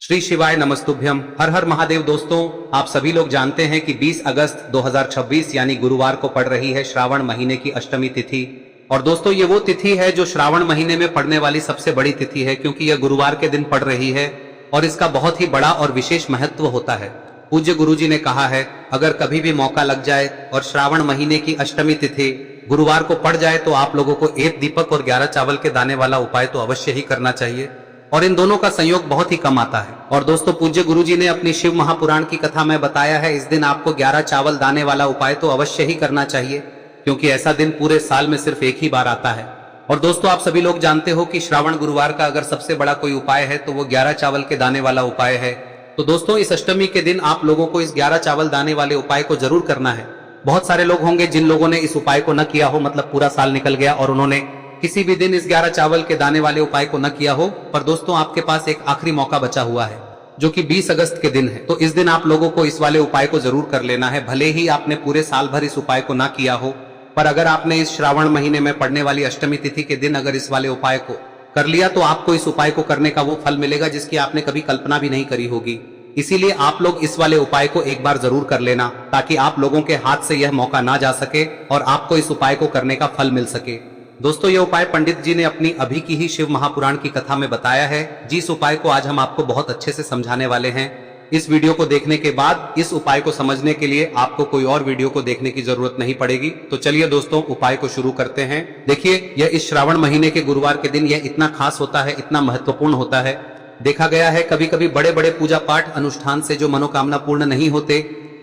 श्री शिवाय नमस्तुभ्यम। हर हर महादेव। दोस्तों, आप सभी लोग जानते हैं कि 20 अगस्त 2026 यानी गुरुवार को पड़ रही है श्रावण महीने की अष्टमी तिथि। और दोस्तों, ये वो तिथि है जो श्रावण महीने में पड़ने वाली सबसे बड़ी तिथि है, क्योंकि यह गुरुवार के दिन पड़ रही है और इसका बहुत ही बड़ा और विशेष महत्व होता है। पूज्य गुरुजी ने कहा है, अगर कभी भी मौका लग जाए और श्रावण महीने की अष्टमी तिथि गुरुवार को पड़ जाए तो आप लोगों को 1 दीपक और 11 चावल के दाने वाला उपाय तो अवश्य ही करना चाहिए, और इन दोनों का संयोग बहुत ही कम आता है। और दोस्तों, पूज्य गुरुजी ने अपनी शिव महापुराण की कथा में बताया है, इस दिन आपको 11 चावल दाने वाला उपाय तो अवश्य ही करना चाहिए, क्योंकि ऐसा दिन पूरे साल में सिर्फ एक ही बार आता है। और दोस्तों, आप सभी लोग जानते हो कि श्रावण गुरुवार का अगर सबसे बड़ा कोई उपाय है तो वो 11 चावल के दाने वाला उपाय है। तो दोस्तों, इस अष्टमी के दिन आप लोगों को इस 11 चावल दाने वाले उपाय को जरूर करना है। बहुत सारे लोग होंगे जिन लोगों ने इस उपाय को न किया हो, मतलब पूरा साल निकल गया और उन्होंने किसी भी दिन इस 11 चावल के दाने वाले उपाय को न किया हो। पर दोस्तों, आपके पास एक आखिरी मौका बचा हुआ है, जो कि 20 अगस्त के दिन है। तो इस दिन आप लोगों को इस वाले उपाय को जरूर कर लेना है। भले ही आपने पूरे साल भर इस उपाय को ना किया हो, पर अगर आपने इस श्रावण महीने में पड़ने वाली अष्टमी तिथि के दिन अगर इस वाले उपाय को कर लिया तो आपको इस उपाय को करने का वो फल मिलेगा जिसकी आपने कभी कल्पना भी नहीं करी होगी। इसीलिए आप लोग इस वाले उपाय को एक बार जरूर कर लेना, ताकि आप लोगों के हाथ से यह मौका ना जा सके और आपको इस उपाय को करने का फल मिल सके। दोस्तों, यह उपाय पंडित जी ने अपनी अभी की ही शिव महापुराण की कथा में बताया है, जिस उपाय को आज हम आपको बहुत अच्छे से समझाने वाले हैं। इस वीडियो को देखने के बाद इस उपाय को समझने के लिए आपको कोई और वीडियो को देखने की जरूरत नहीं पड़ेगी। तो चलिए दोस्तों, उपाय को शुरू करते हैं। देखिए, यह इस श्रावण महीने के गुरुवार के दिन यह इतना खास होता है, इतना महत्वपूर्ण होता है। देखा गया है कभी कभी बड़े बड़े पूजा पाठ अनुष्ठान से जो मनोकामना पूर्ण नहीं होते,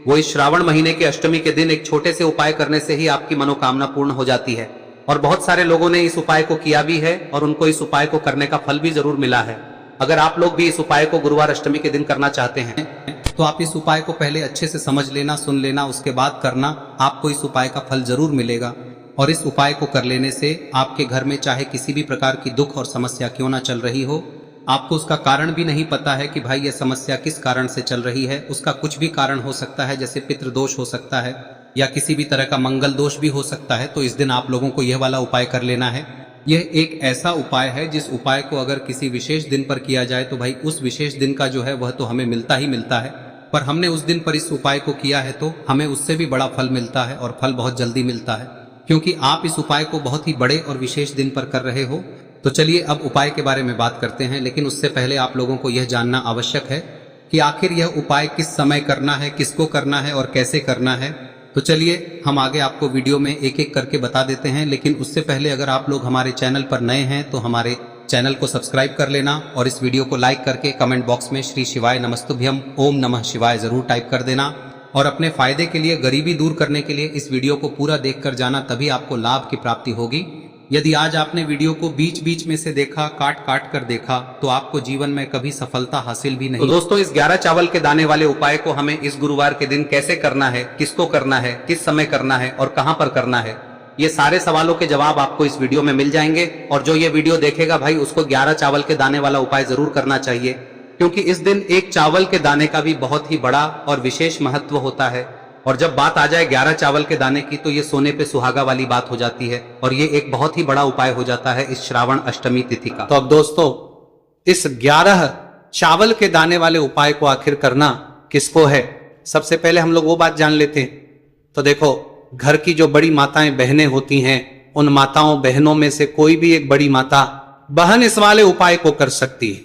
वो इस श्रावण महीने के अष्टमी के दिन एक छोटे से उपाय करने से ही आपकी मनोकामना पूर्ण हो जाती है। और बहुत सारे लोगों ने इस उपाय को किया भी है और उनको इस उपाय को करने का फल भी जरूर मिला है। अगर आप लोग भी इस उपाय को गुरुवार अष्टमी के दिन करना चाहते हैं तो आप इस उपाय को पहले अच्छे से समझ लेना, सुन लेना, उसके बाद करना। आपको इस उपाय का फल जरूर मिलेगा। और इस उपाय को कर लेने से आपके घर में चाहे किसी भी प्रकार की दुख और समस्या क्यों ना चल रही हो, आपको उसका कारण भी नहीं पता है कि भाई यह समस्या किस कारण से चल रही है, उसका कुछ भी कारण हो सकता है, जैसे पितृदोष हो सकता है या किसी भी तरह का मंगल दोष भी हो सकता है। तो इस दिन आप लोगों को यह वाला उपाय कर लेना है। यह एक ऐसा उपाय है जिस उपाय को अगर किसी विशेष दिन पर किया जाए तो भाई उस विशेष दिन का जो है वह तो हमें मिलता ही मिलता है, पर हमने उस दिन पर इस उपाय को किया है तो हमें उससे भी बड़ा फल मिलता है, और फल बहुत जल्दी मिलता है, क्योंकि आप इस उपाय को बहुत ही बड़े और विशेष दिन पर कर रहे हो। तो चलिए अब उपाय के बारे में बात करते हैं, लेकिन उससे पहले आप लोगों को यह जानना आवश्यक है कि आखिर यह उपाय किस समय करना है, किसको करना है और कैसे करना है। तो चलिए हम आगे आपको वीडियो में एक एक करके बता देते हैं, लेकिन उससे पहले अगर आप लोग हमारे चैनल पर नए हैं तो हमारे चैनल को सब्सक्राइब कर लेना और इस वीडियो को लाइक करके कमेंट बॉक्स में श्री शिवाय नमस्तुभ्यम ओम नमः शिवाय जरूर टाइप कर देना। और अपने फायदे के लिए, गरीबी दूर करने के लिए इस वीडियो को पूरा देखकर जाना, तभी आपको लाभ की प्राप्ति होगी। यदि आज आपने वीडियो को बीच बीच में से देखा, काट काट कर देखा, तो आपको जीवन में कभी सफलता हासिल भी नहीं। तो दोस्तों, इस 11 चावल के दाने वाले उपाय को हमें इस गुरुवार के दिन कैसे करना है, किसको करना है, किस समय करना है और कहां पर करना है, ये सारे सवालों के जवाब आपको इस वीडियो में मिल जाएंगे। और जो ये वीडियो देखेगा भाई, उसको 11 चावल के दाने वाला उपाय जरूर करना चाहिए, क्योंकि इस दिन एक चावल के दाने का भी बहुत ही बड़ा और विशेष महत्व होता है। और जब बात आ जाए 11 चावल के दाने की, तो ये सोने पे सुहागा वाली बात हो जाती है, और ये एक बहुत ही बड़ा उपाय हो जाता है इस श्रावण अष्टमी तिथि का। तो अब दोस्तों, इस 11 चावल के दाने वाले उपाय को आखिर करना किसको है, सबसे पहले हम लोग वो बात जान लेते हैं। तो देखो, घर की जो बड़ी माताएं बहनें होती हैं, उन माताओं बहनों में से कोई भी एक बड़ी माता बहन इस वाले उपाय को कर सकती है।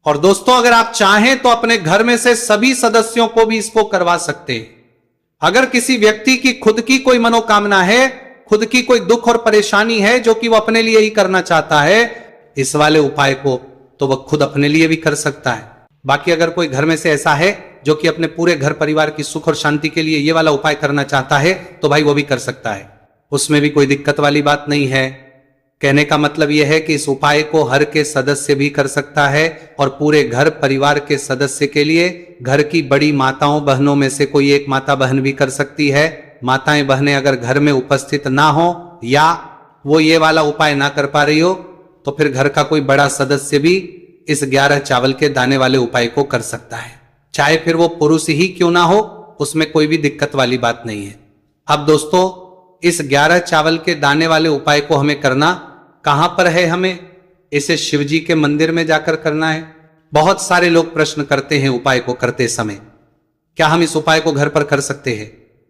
और दोस्तों, अगर आप चाहें तो अपने घर में से सभी सदस्यों को भी इसको करवा सकते हैं। अगर किसी व्यक्ति की खुद की कोई मनोकामना है, खुद की कोई दुख और परेशानी है जो कि वो अपने लिए ही करना चाहता है इस वाले उपाय को, तो वह खुद अपने लिए भी कर सकता है। बाकी अगर कोई घर में से ऐसा है जो कि अपने पूरे घर परिवार की सुख और शांति के लिए ये वाला उपाय करना चाहता है, तो भाई वो भी कर सकता है, उसमें भी कोई दिक्कत वाली बात नहीं है। कहने का मतलब यह है कि इस उपाय को हर के सदस्य भी कर सकता है, और पूरे घर परिवार के सदस्य के लिए घर की बड़ी माताओं बहनों में से कोई एक माता बहन भी कर सकती है। माताएं बहनें अगर घर में उपस्थित ना हो या वो ये वाला उपाय ना कर पा रही हो, तो फिर घर का कोई बड़ा सदस्य भी इस 11 चावल के दाने वाले उपाय को कर सकता है, चाहे फिर वो पुरुष ही क्यों ना हो, उसमें कोई भी दिक्कत वाली बात नहीं है। अब दोस्तों, इस 11 चावल के दाने वाले उपाय को हमें करना कहां पर है, हमें इसे शिवजी के मंदिर में जाकर करना है। बहुत सारे लोग प्रश्न करते हैं उपाय को करते समय, क्या हम इस उपाय को घर पर कर सकते हैं?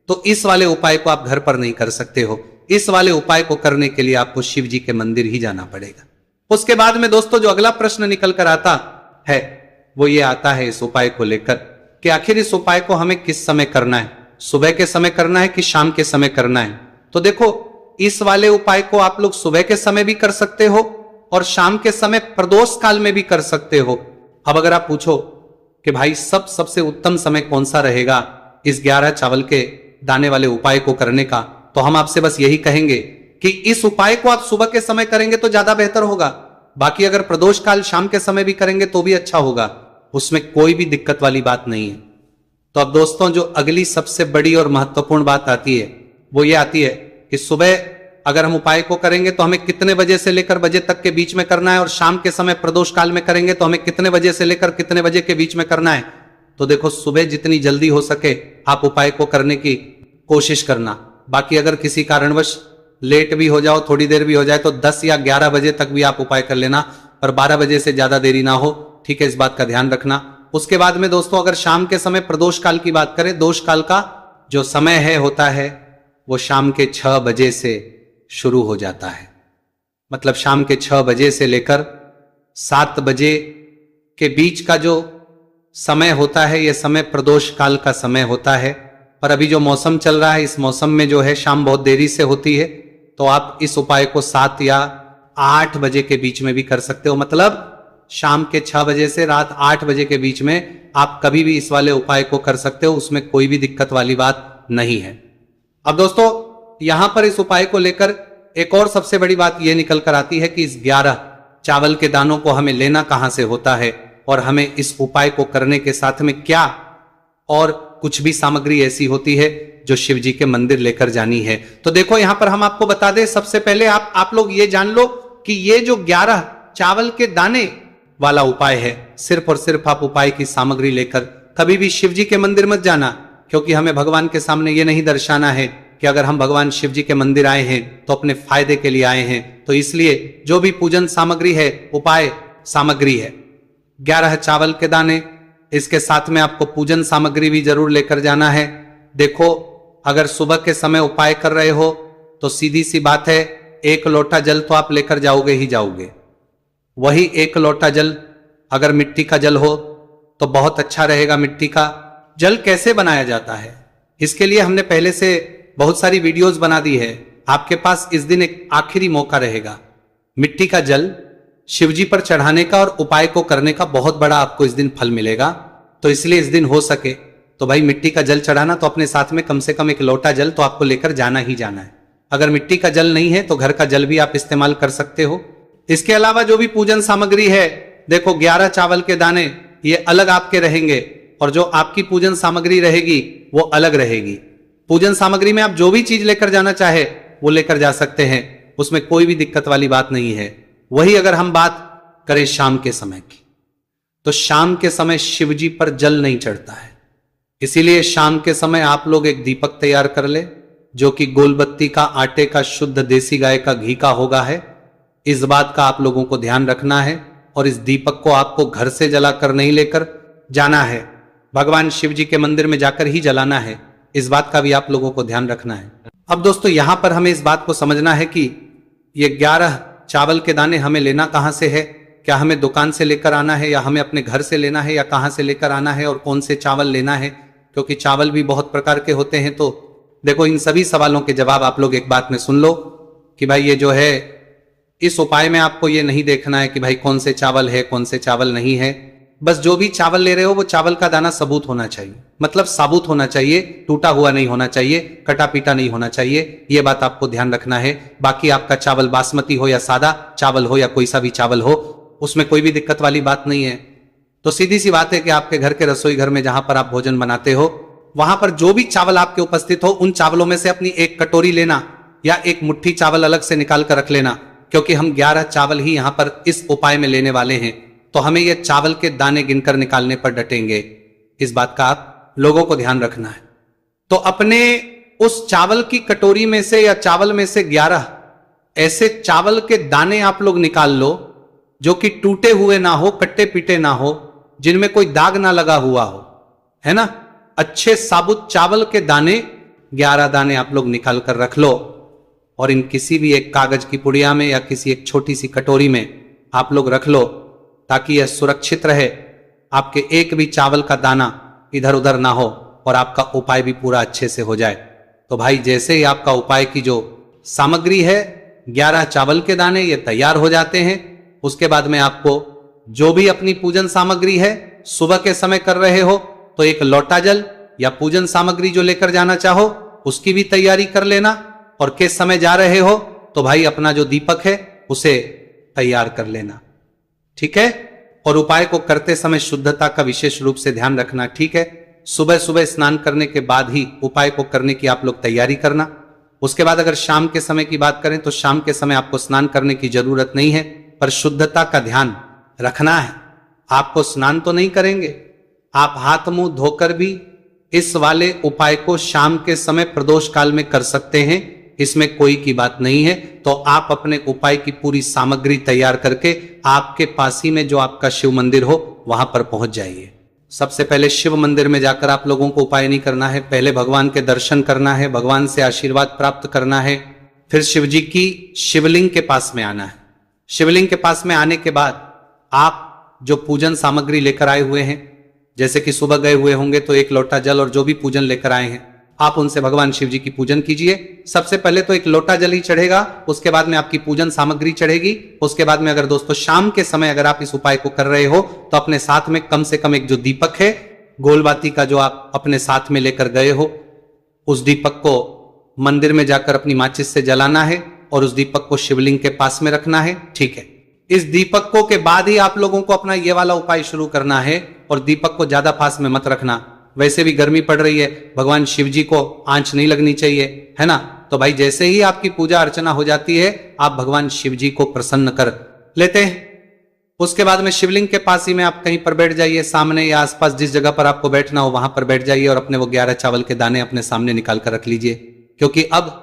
तो इस वाले उपाय को आप घर पर नहीं कर सकते हो। इस वाले उपाय को करने के लिए आपको शिव जी के मंदिर ही जाना पड़ेगा। उसके बाद में दोस्तों जो अगला प्रश्न निकल कर आता है वो ये आता है इस उपाय को लेकर कि आखिर इस उपाय को हमें किस समय करना है, सुबह के समय करना है कि शाम के समय करना है? तो देखो इस वाले उपाय को आप लोग सुबह के समय भी कर सकते हो और शाम के समय प्रदोष काल में भी कर सकते हो। अब अगर आप पूछो कि भाई सबसे उत्तम समय कौन सा रहेगा इस 11 चावल के दाने वाले उपाय को करने का, तो हम आपसे बस यही कहेंगे कि इस उपाय को आप सुबह के समय करेंगे तो ज्यादा बेहतर होगा। बाकी अगर प्रदोष काल शाम के समय भी करेंगे तो भी अच्छा होगा, उसमें कोई भी दिक्कत वाली बात नहीं है। तो अब दोस्तों जो अगली सबसे बड़ी और महत्वपूर्ण बात आती है वो ये आती है कि सुबह अगर हम उपाय को करेंगे तो हमें कितने बजे से लेकर बजे तक के बीच में करना है, और शाम के समय प्रदोष काल में करेंगे तो हमें कितने बजे से लेकर कितने बजे के बीच में करना है। तो देखो सुबह जितनी जल्दी हो सके आप उपाय को करने की कोशिश करना। बाकी अगर किसी कारणवश लेट भी हो जाओ, थोड़ी देर भी हो जाए, तो 10 या 11 बजे तक भी आप उपाय कर लेना, पर 12 बजे से ज्यादा देरी ना हो, ठीक है, इस बात का ध्यान रखना। उसके बाद में दोस्तों अगर शाम के समय प्रदोष काल की बात करें, दोष काल का जो समय है होता है वो शाम के 6 बजे से शुरू हो जाता है। मतलब शाम के 6 बजे से लेकर 7 बजे के बीच का जो समय होता है ये समय प्रदोष काल का समय होता है। पर अभी जो मौसम चल रहा है इस मौसम में जो है शाम बहुत देरी से होती है, तो आप इस उपाय को 7 या 8 बजे के बीच में भी कर सकते हो। मतलब शाम के 6 बजे से रात 8 बजे के बीच में आप कभी भी इस वाले उपाय को कर सकते हो, उसमें कोई भी दिक्कत वाली बात नहीं है। अब दोस्तों यहां पर इस उपाय को लेकर एक और सबसे बड़ी बात यह निकल कर आती है कि इस 11 चावल के दानों को हमें लेना कहां से होता है और हमें इस उपाय को करने के साथ में क्या और कुछ भी सामग्री ऐसी होती है जो शिव जी के मंदिर लेकर जानी है। तो देखो यहां पर हम आपको बता दें, सबसे पहले आप लोग ये जान लो कि ये जो 11 चावल के दाने वाला उपाय है, सिर्फ और सिर्फ आप उपाय की सामग्री लेकर कभी भी शिव जी के मंदिर मत जाना, क्योंकि हमें भगवान के सामने ये नहीं दर्शाना है कि अगर हम भगवान शिव जी के मंदिर आए हैं तो अपने फायदे के लिए आए हैं। तो इसलिए जो भी पूजन सामग्री है, उपाय सामग्री है, 11 चावल के दाने, इसके साथ में आपको पूजन सामग्री भी जरूर लेकर जाना है। देखो अगर सुबह के समय उपाय कर रहे हो तो सीधी सी बात है 1 लोटा जल तो आप लेकर जाओगे ही जाओगे। वही 1 लोटा जल अगर मिट्टी का जल हो तो बहुत अच्छा रहेगा। मिट्टी का जल कैसे बनाया जाता है इसके लिए हमने पहले से बहुत सारी वीडियोस बना दी है। आपके पास इस दिन एक आखिरी मौका रहेगा मिट्टी का जल शिवजी पर चढ़ाने का और उपाय को करने का, बहुत बड़ा आपको इस दिन फल मिलेगा। तो इसलिए इस दिन हो सके तो भाई मिट्टी का जल चढ़ाना, तो अपने साथ में कम से कम 1 लोटा जल तो आपको लेकर जाना ही जाना है। अगर मिट्टी का जल नहीं है तो घर का जल भी आप इस्तेमाल कर सकते हो। इसके अलावा जो भी पूजन सामग्री है, देखो 11 चावल के दाने ये अलग आपके रहेंगे और जो आपकी पूजन सामग्री रहेगी वो अलग रहेगी। पूजन सामग्री में आप जो भी चीज लेकर जाना चाहे वो लेकर जा सकते हैं, उसमें कोई भी दिक्कत वाली बात नहीं है। वही अगर हम बात करें शाम के समय की, तो शाम के समय शिवजी पर जल नहीं चढ़ता है, इसीलिए शाम के समय आप लोग एक दीपक तैयार कर ले जो कि गोलबत्ती का, आटे का, शुद्ध देसी गाय का घी का होगा है। इस बात का आप लोगों को ध्यान रखना है और इस दीपक को आपको घर से जलाकर नहीं लेकर जाना है, भगवान शिव जी के मंदिर में जाकर ही जलाना है। इस बात का भी आप लोगों को ध्यान रखना है। अब दोस्तों यहां पर हमें इस बात को समझना है कि ये 11 चावल के दाने हमें लेना कहां से है, क्या हमें दुकान से लेकर आना है या हमें अपने घर से लेना है या कहां से लेकर आना है और कौन से चावल लेना है, क्योंकि चावल भी बहुत प्रकार के होते हैं। तो देखो इन सभी सवालों के जवाब आप लोग एक बात में सुन लो कि भाई ये जो है इस उपाय में आपको ये नहीं देखना है कि भाई कौन से चावल है कौन से चावल नहीं है, बस जो भी चावल ले रहे हो वो चावल का दाना सबूत होना चाहिए, मतलब साबुत होना चाहिए, टूटा हुआ नहीं होना चाहिए, कटा पीटा नहीं होना चाहिए, ये बात आपको ध्यान रखना है। बाकी आपका चावल बासमती हो या सादा चावल हो या कोई सा भी चावल हो, उसमें कोई भी दिक्कत वाली बात नहीं है। तो सीधी सी बात है कि आपके घर के रसोई घर में जहां पर आप भोजन बनाते हो वहां पर जो भी चावल आपके उपस्थित हो उन चावलों में से अपनी 1 कटोरी लेना या 1 मुट्ठी चावल अलग से निकाल कर रख लेना, क्योंकि हम 11 चावल ही यहां पर इस उपाय में लेने वाले हैं। तो हमें ये चावल के दाने गिनकर निकालने पर डटेंगे, इस बात का आप लोगों को ध्यान रखना है। तो अपने उस चावल की कटोरी में से या चावल में से 11 ऐसे चावल के दाने आप लोग निकाल लो जो कि टूटे हुए ना हो, कट्टे पीटे ना हो, जिनमें कोई दाग ना लगा हुआ हो, है ना। अच्छे साबुत चावल के दाने 11 दाने आप लोग निकाल कर रख लो और इन किसी भी एक कागज की पुड़िया में या किसी एक छोटी सी कटोरी में आप लोग रख लो, ताकि यह सुरक्षित रहे, आपके एक भी चावल का दाना इधर उधर ना हो और आपका उपाय भी पूरा अच्छे से हो जाए। तो भाई जैसे ही आपका उपाय की जो सामग्री है 11 चावल के दाने ये तैयार हो जाते हैं, उसके बाद में आपको जो भी अपनी पूजन सामग्री है सुबह के समय कर रहे हो तो एक लोटा जल या पूजन सामग्री जो लेकर जाना चाहो उसकी भी तैयारी कर लेना, और किस समय जा रहे हो तो भाई अपना जो दीपक है उसे तैयार कर लेना, ठीक है। और उपाय को करते समय शुद्धता का विशेष रूप से ध्यान रखना, ठीक है। सुबह सुबह स्नान करने के बाद ही उपाय को करने की आप लोग तैयारी करना। उसके बाद अगर शाम के समय की बात करें तो शाम के समय आपको स्नान करने की जरूरत नहीं है, पर शुद्धता का ध्यान रखना है। आपको स्नान तो नहीं करेंगे, आप हाथ मुंह धोकर भी इस वाले उपाय को शाम के समय प्रदोष काल में कर सकते हैं, इसमें कोई की बात नहीं है। तो आप अपने उपाय की पूरी सामग्री तैयार करके आपके पास ही में जो आपका शिव मंदिर हो वहां पर पहुंच जाइए। सबसे पहले शिव मंदिर में जाकर आप लोगों को उपाय नहीं करना है, पहले भगवान के दर्शन करना है, भगवान से आशीर्वाद प्राप्त करना है, फिर शिव जी की शिवलिंग के पास में आना है। शिवलिंग के पास में आने के बाद आप जो पूजन सामग्री लेकर आए हुए हैं, जैसे कि सुबह गए हुए होंगे तो एक लोटा जल और जो भी पूजन लेकर आए हैं आप उनसे भगवान शिव जी की पूजन कीजिए। सबसे पहले तो एक लोटा जल ही चढ़ेगा, उसके बाद में आपकी पूजन सामग्री चढ़ेगी। उसके बाद में अगर दोस्तों शाम के समय अगर आप इस उपाय को कर रहे हो तो अपने साथ में कम से कम एक जो दीपक है गोलबाती का जो आप अपने साथ में लेकर गए हो, उस दीपक को मंदिर में जाकर अपनी माचिस से जलाना है और उस दीपक को शिवलिंग के पास में रखना है, ठीक है। इस दीपकों के बाद ही आप लोगों को अपना ये वाला उपाय शुरू करना है, और दीपक को ज्यादा पास में मत रखना, वैसे भी गर्मी पड़ रही है, भगवान शिव जी को आंच नहीं लगनी चाहिए, है ना। तो भाई जैसे ही आपकी पूजा अर्चना हो जाती है आप भगवान शिव जी को प्रसन्न कर लेते हैं। उसके बाद में शिवलिंग के पास ही में आप कहीं पर बैठ जाइए, सामने या आसपास जिस जगह पर आपको बैठना हो वहां पर बैठ जाइए और अपने वो 11 चावल के दाने अपने सामने निकाल कर रख लीजिए, क्योंकि अब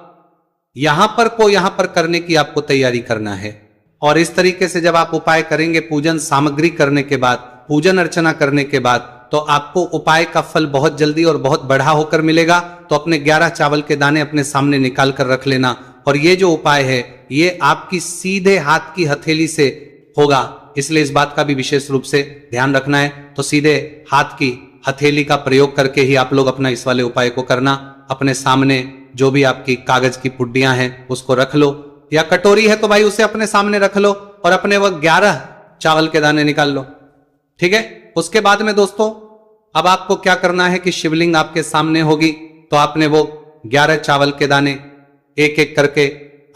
यहां पर करने की आपको तैयारी करना है। और इस तरीके से जब आप उपाय करेंगे पूजन सामग्री करने के बाद, पूजन अर्चना करने के बाद, तो आपको उपाय का फल बहुत जल्दी और बहुत बढ़ा होकर मिलेगा। तो अपने 11 चावल के दाने अपने सामने निकाल कर रख लेना, और ये जो उपाय है ये आपकी सीधे हाथ की हथेली से होगा, इसलिए इस बात का भी विशेष रूप से ध्यान रखना है। तो सीधे हाथ की हथेली का प्रयोग करके ही आप लोग अपना इस वाले उपाय को करना। अपने सामने जो भी आपकी कागज की पुड्डियां हैं उसको रख लो, या कटोरी है तो भाई उसे अपने सामने रख लो और अपने वो 11 चावल के दाने निकाल लो, ठीक है। उसके बाद में दोस्तों अब आपको क्या करना है कि शिवलिंग आपके सामने होगी, तो आपने वो 11 चावल के दाने एक एक करके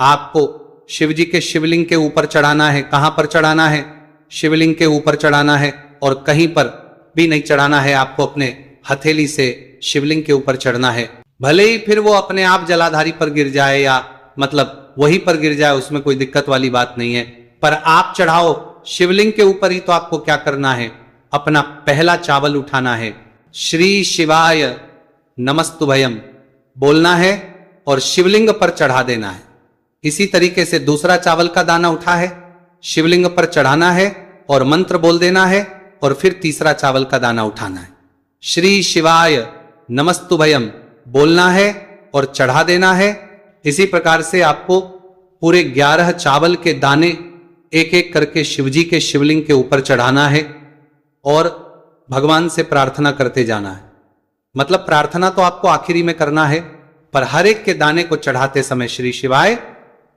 आपको शिव जी के शिवलिंग के ऊपर चढ़ाना है। कहां पर चढ़ाना है? शिवलिंग के ऊपर चढ़ाना है, और कहीं पर भी नहीं चढ़ाना है, आपको अपने हथेली से शिवलिंग के ऊपर चढ़ना है। भले ही फिर वो अपने आप जलाधारी पर गिर जाए या मतलब वहीं पर गिर जाए, उसमें कोई दिक्कत वाली बात नहीं है, पर आप चढ़ाओ शिवलिंग के ऊपर ही। तो आपको क्या करना है, अपना पहला चावल उठाना है, श्री शिवाय नमस्तुभयम बोलना है और शिवलिंग पर चढ़ा देना है। इसी तरीके से दूसरा चावल का दाना उठा है, शिवलिंग पर चढ़ाना है और मंत्र बोल देना है, और फिर तीसरा चावल का दाना उठाना है, श्री शिवाय नमस्तुभयम बोलना है और चढ़ा देना है। इसी प्रकार से आपको पूरे 11 चावल के दाने एक एक करके शिवजी के शिवलिंग के ऊपर चढ़ाना है और भगवान से प्रार्थना करते जाना है। मतलब प्रार्थना तो आपको आखिरी में करना है, पर हर एक के दाने को चढ़ाते समय श्री शिवाय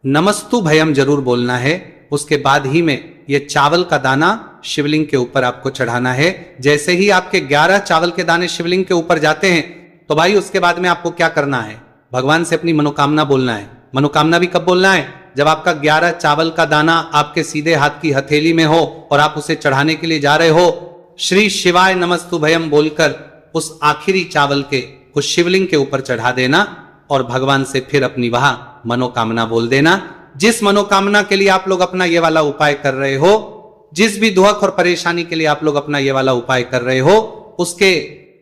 नमस्तु भयम जरूर बोलना है। उसके बाद ही में ये चावल का दाना शिवलिंग के ऊपर आपको चढ़ाना है। जैसे ही आपके 11 चावल के दाने शिवलिंग के ऊपर जाते हैं तो भाई उसके बाद में आपको क्या करना है, भगवान से अपनी मनोकामना बोलना है। मनोकामना भी कब बोलना है? जब आपका 11 चावल का दाना आपके सीधे हाथ की हथेली में हो और आप उसे चढ़ाने के लिए जा रहे हो, श्री शिवाय नमस्तु भयम बोलकर उस आखिरी चावल के उस शिवलिंग के ऊपर चढ़ा देना और भगवान से फिर अपनी वहां मनोकामना बोल देना। जिस मनोकामना के लिए आप लोग अपना ये वाला उपाय कर रहे हो, जिस भी दुख और परेशानी के लिए आप लोग अपना ये वाला उपाय कर रहे हो, उसके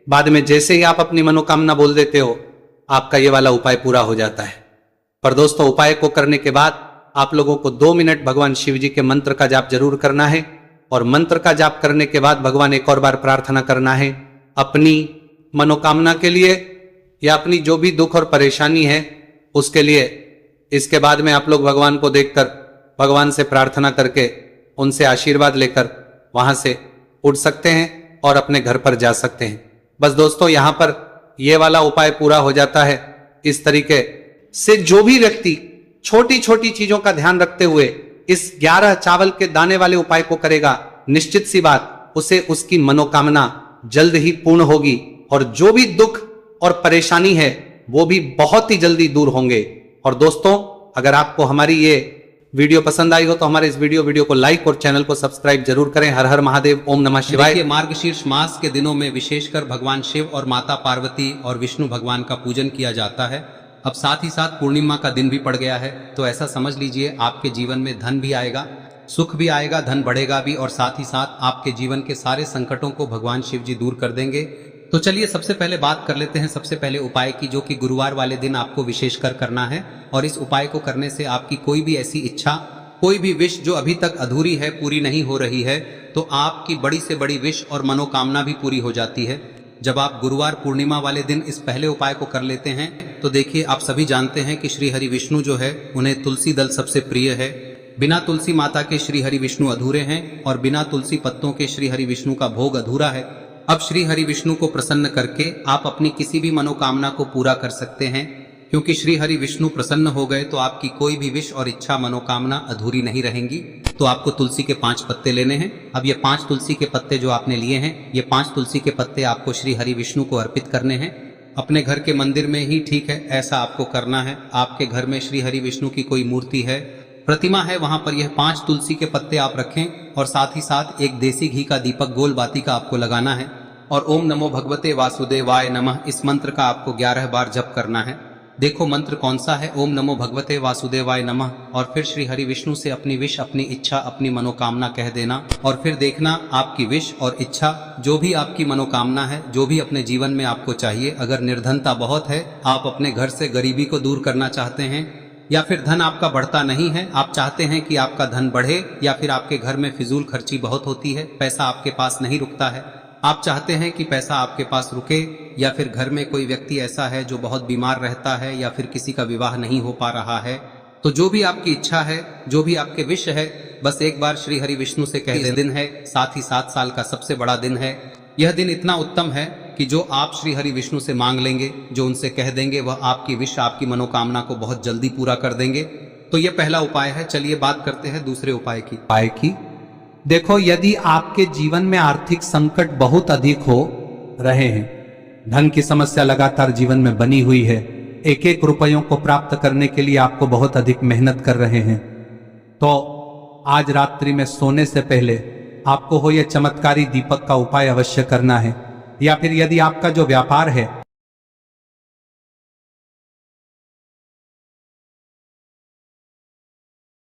बाद में जैसे ही आप अपनी मनोकामना बोल देते हो आपका ये वाला उपाय पूरा हो जाता है। पर दोस्तों उपाय को करने के बाद आप लोगों को 2 मिनट भगवान शिव जी के मंत्र का जाप जरूर करना है। और मंत्र का जाप करने के बाद भगवान एक और बार प्रार्थना करना है अपनी मनोकामना के लिए या अपनी जो भी दुख और परेशानी है उसके लिए। इसके बाद में आप लोग भगवान को देखकर भगवान से प्रार्थना करके उनसे आशीर्वाद लेकर वहां से उठ सकते हैं और अपने घर पर जा सकते हैं। बस दोस्तों, यहां पर यह वाला उपाय पूरा हो जाता है। इस तरीके से जो भी व्यक्ति छोटी छोटी चीजों का ध्यान रखते हुए इस 11 चावल के दाने वाले उपाय को करेगा, निश्चित सी बात उसे उसकी मनोकामना जल्द ही पूर्ण होगी और जो भी दुख और परेशानी है वो भी बहुत ही जल्दी दूर होंगे। और दोस्तों, अगर आपको हमारी ये वीडियो पसंद आई हो तो हमारे इस वीडियो को लाइक और चैनल को सब्सक्राइब जरूर करें। हर हर महादेव, ओम नमः शिवाय। देखिए, मार्गशीर्ष मास के दिनों में विशेषकर भगवान शिव और माता पार्वती और विष्णु भगवान का पूजन किया जाता है। अब साथ ही साथ पूर्णिमा का दिन भी पड़ गया है, तो ऐसा समझ लीजिए आपके जीवन में धन भी आएगा, सुख भी आएगा, धन बढ़ेगा भी और साथ ही साथ आपके जीवन के सारे संकटों को भगवान शिव जी दूर कर देंगे। तो चलिए सबसे पहले बात कर लेते हैं सबसे पहले उपाय की, जो कि गुरुवार वाले दिन आपको विशेषकर करना है। और इस उपाय को करने से आपकी कोई भी ऐसी इच्छा, कोई भी विश जो अभी तक अधूरी है, पूरी नहीं हो रही है, तो आपकी बड़ी से बड़ी विश और मनोकामना भी पूरी हो जाती है जब आप गुरुवार पूर्णिमा वाले दिन इस पहले उपाय को कर लेते हैं। तो देखिए, आप सभी जानते हैं कि श्री हरि विष्णु जो है उन्हें तुलसी दल सबसे प्रिय है। बिना तुलसी माता के श्री हरि विष्णु अधूरे हैं और बिना तुलसी पत्तों के श्री हरि विष्णु का भोग अधूरा है। अब श्री हरि विष्णु को प्रसन्न करके आप अपनी किसी भी मनोकामना को पूरा कर सकते हैं, क्योंकि श्री हरि विष्णु प्रसन्न हो गए तो आपकी कोई भी विश और इच्छा मनोकामना अधूरी नहीं रहेंगी। तो आपको तुलसी के 5 पत्ते लेने हैं। अब ये 5 तुलसी के पत्ते जो आपने लिए हैं, ये 5 तुलसी के पत्ते आपको श्री हरि विष्णु को अर्पित करने हैं। अपने घर के मंदिर में ही ठीक है, ऐसा आपको करना है। आपके घर में श्री हरि विष्णु की कोई मूर्ति है, प्रतिमा है, वहां पर यह 5 तुलसी के पत्ते आप रखें और साथ ही साथ एक देसी घी का दीपक गोल बाती का आपको लगाना है और ओम नमो भगवते वासुदेवाय नमः इस मंत्र का आपको 11 बार जप करना है। देखो मंत्र कौन सा है, ओम नमो भगवते वासुदेवाय नमः, और फिर श्री हरि विष्णु से अपनी विश, अपनी इच्छा, अपनी मनोकामना कह देना और फिर देखना आपकी विश और इच्छा, जो भी आपकी मनोकामना है, जो भी अपने जीवन में आपको चाहिए। अगर निर्धनता बहुत है, आप अपने घर से गरीबी को दूर करना चाहते हैं, या फिर धन आपका बढ़ता नहीं है, आप चाहते हैं कि आपका धन बढ़े, या फिर आपके घर में फिजूल खर्ची बहुत होती है, पैसा आपके पास नहीं रुकता है, आप चाहते हैं कि पैसा आपके पास रुके, या फिर घर में कोई व्यक्ति ऐसा है जो बहुत बीमार रहता है, या फिर किसी का विवाह नहीं हो पा रहा है, तो जो भी आपकी इच्छा है, जो भी आपके विश है, बस एक बार श्री हरि विष्णु से कह दें। दिन है, साथ ही 7 साल का सबसे बड़ा दिन है। यह दिन इतना उत्तम है कि जो आप श्री हरि विष्णु से मांग लेंगे, जो उनसे कह देंगे, वह आपकी विश, आपकी मनोकामना को बहुत जल्दी पूरा कर देंगे। तो यह पहला उपाय है। चलिए बात करते हैं दूसरे उपाय की। देखो, यदि आपके जीवन में आर्थिक संकट बहुत अधिक हो रहे हैं, धन की समस्या लगातार जीवन में बनी हुई है, एक एक रुपयों को प्राप्त करने के लिए आपको बहुत अधिक मेहनत कर रहे हैं, तो आज रात्रि में सोने से पहले आपको हो यह चमत्कारी दीपक का उपाय अवश्य करना है। या फिर यदि आपका जो व्यापार है